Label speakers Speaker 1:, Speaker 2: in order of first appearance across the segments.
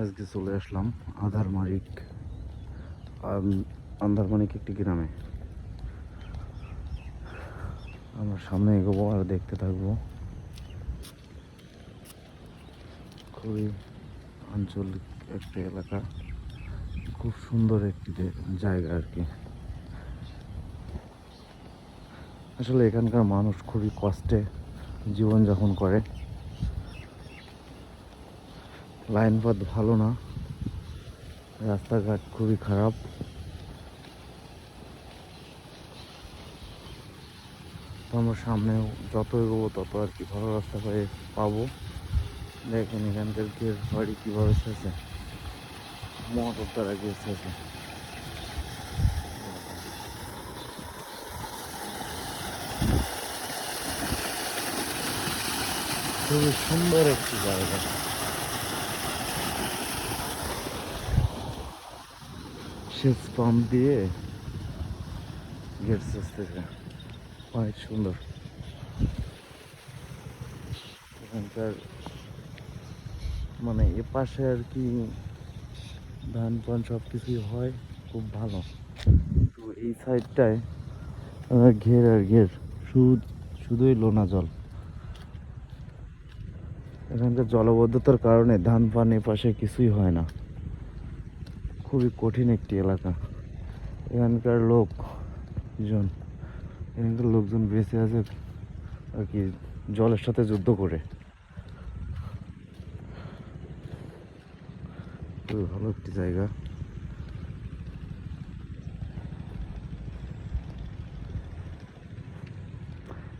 Speaker 1: আজকে চলে আসলাম আন্ধারমানিক আন্ধারমানিক একটি গ্রামে। আমরা সামনে এগোবো আর দেখতে থাকবো। খুবই আঞ্চলিক একটি এলাকা, খুব সুন্দর একটি জায়গা আর কি। আসলে এখানকার মানুষ খুবই কষ্টে জীবনযাপন করে। লাইনপথ ভালো না, রাস্তাঘাট খুবই খারাপ। তো আমরা সামনেও যত এগোবো তত আর কি ভালো রাস্তা পাবো। দেখেন এখানকার ঘের বাড়ি কীভাবে এসেছে, মোটর দ্বারা গেছে। খুবই সুন্দর একটি জায়গা। সেচ পাম্প দিয়ে গেট সেচতেছে, অনেক সুন্দর। এখানকার মানে এ পাশে আর কি ধান পান সব কিছুই হয়, খুব ভালো। তো এই সাইডটায় ঘের আর ঘের, শুধুই লোনা জল। এখানকার জলবদ্ধতার কারণে ধান পান এ পাশে কিছুই হয় না। খুবই কঠিন একটি এলাকা। এখানকার লোকজন বেঁচে আছে আর কি জলের সাথে যুদ্ধ করে। খুবই ভালো একটি জায়গা।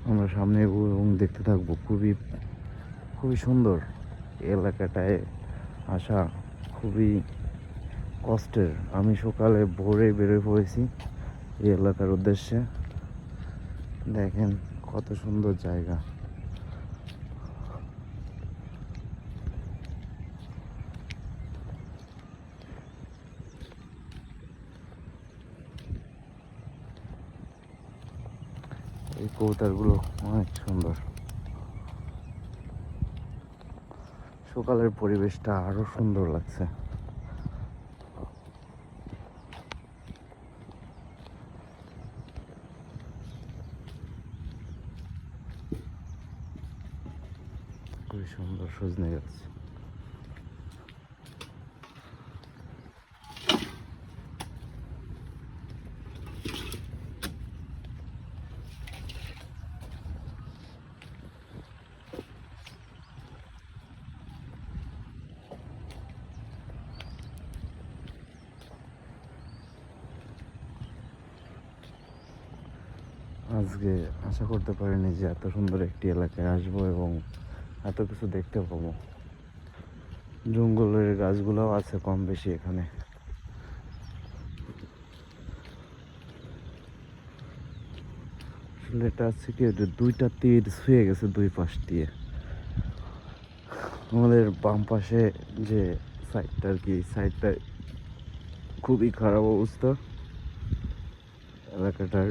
Speaker 1: আমরা সামনে এবং দেখতে থাকবো। খুবই খুবই সুন্দর এলাকাটায় আসা, খুবই কষ্টের। আমি সকালে ভোরে বেরোয় পড়েছি এই এলাকার উদ্দেশ্যে। দেখেন কত সুন্দর জায়গা। এই কবুতরগুলো অনেক সুন্দর। সকালের পরিবেশটা আরো সুন্দর লাগছে। খুবই সুন্দর সজনে গাছ। আজকে আশা করতে পারিনি যে এত সুন্দর একটি এলাকায় আসবো এবং এত কিছু দেখতে পাবো। জঙ্গলের গাছগুলোও আছে কম বেশি এখানে। আসলে এটা আছে কি, দুইটা তীর ছুঁয়ে গেছে দুই পাশ দিয়ে। আমাদের বাম পাশে যে সাইডটা আর কি, সাইডটা খুবই খারাপ অবস্থা। এলাকাটার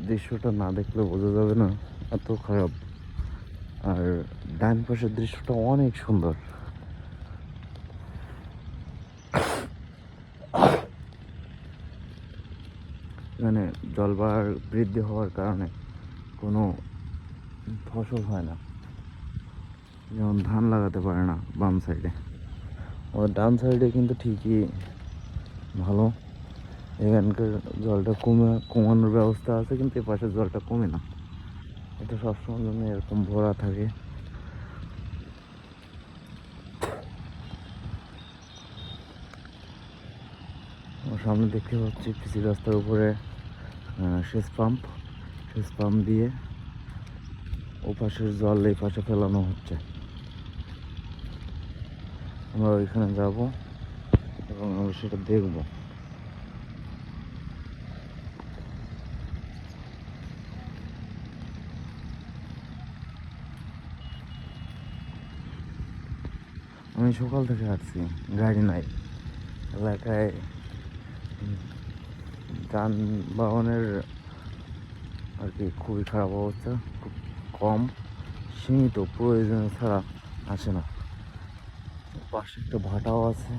Speaker 1: দৃশ্যটা না দেখলে বোঝা যাবে না, এত খারাপ। আর ডান পাশের দৃশ্যটা অনেক সুন্দর। এখানে জলবায়ু বৃদ্ধি হওয়ার কারণে কোনো ফসল হয় না, যেমন ধান লাগাতে পারে না বাম সাইডে। আর ডান সাইডে কিন্তু ঠিকই ভালো। এখানকার জলটা কমানোর ব্যবস্থা আছে, কিন্তু এ পাশের জলটা কমে না। এটা সবসময় জন্য এরকম ভরা থাকে। সামনে দেখতে পাচ্ছি পিসি রাস্তার উপরে সেচ পাম্প দিয়ে ও পাশের জল এই পাশে ফেলানো হচ্ছে। আমরা ওইখানে যাব এবং আমরা সেটা দেখব। আমি সকাল থেকে আসছি, গাড়ি নাই এলাকায়। যানবাহনের আর কি খুবই খারাপ অবস্থা, খুব কম, সীমিত প্রয়োজন ছাড়া আসে না। পাশে একটা ভাটাও আছে।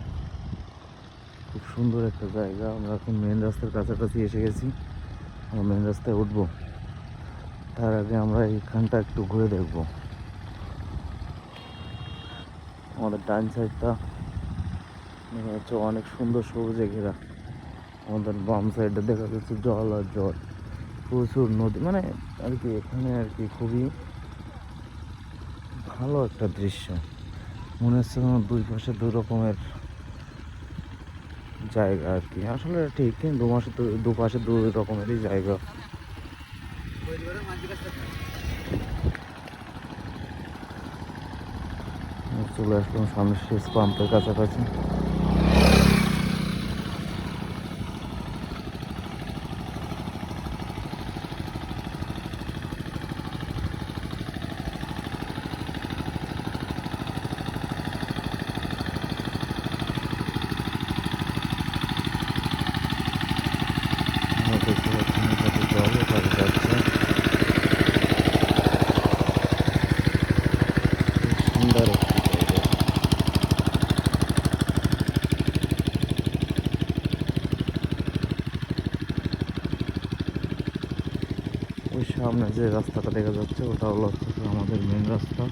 Speaker 1: খুব সুন্দর একটা জায়গা। আমরা এখন মেন রাস্তার কাছাকাছি এসে গেছি। আমরা মেন রাস্তায় উঠবো, তার আগে আমরা এইখানটা একটু ঘুরে দেখবো। আমাদের ডান সাইডটা মনে হচ্ছে অনেক সুন্দর সবুজে ঘেরা। আমাদের বাম সাইডে দেখা যাচ্ছে জল আর জল, প্রচুর নদী, মানে আর কি এখানে আর কি খুবই ভালো একটা দৃশ্য। মনে হচ্ছে যেন দুই পাশে দুই রকমের জায়গা আর কি। আসলে ঠিক দুপাশে দুই রকমেরই জায়গা। চলে আসলাম সামনে শেষ পাম্পের কাছাকাছি। দেখতে পাচ্ছেন এটাতে জল ওপারে যাচ্ছে। সুন্দর একটি জায়গা। ওই সামনে যে রাস্তাটা দেখা যাচ্ছে ওটা হলো আমাদের মেন রাস্তা।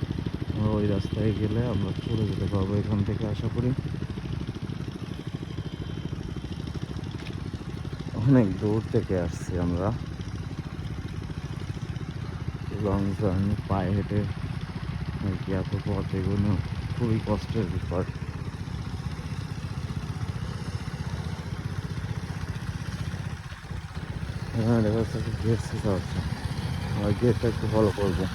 Speaker 1: আমরা ওই রাস্তায় গেলে আমরা চলে যেতে পারবো এখান থেকে, আশা করি। অনেক দূর থেকে আসছি আমরা, লং জার্নি, পায়ে হেঁটে আর কি এত পথ এগোনো খুবই কষ্টের ব্যাপার। এখানে দেখা যাচ্ছে গেট শেখা হচ্ছে, আমরা গেটটা একটু ফলো করবো।